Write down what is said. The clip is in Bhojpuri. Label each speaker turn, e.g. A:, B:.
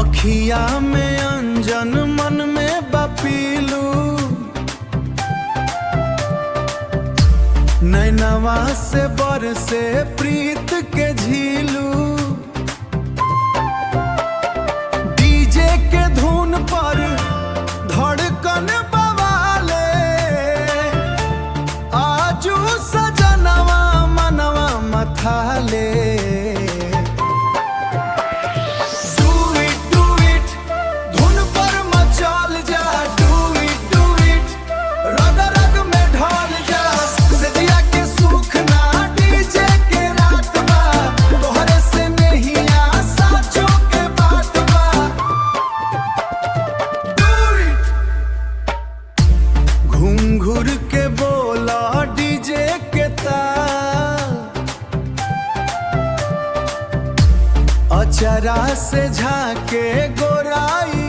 A: अखिया में अंजन मन में बपीलू, नैनवा से बरसे प्रीत के झीलू। डीजे के धुन पर धड़कन बवाले, आजू सजनवा मनवा मथाले। घुंघुर के बोला डीजे के ताल, अचरा से झाके गोराई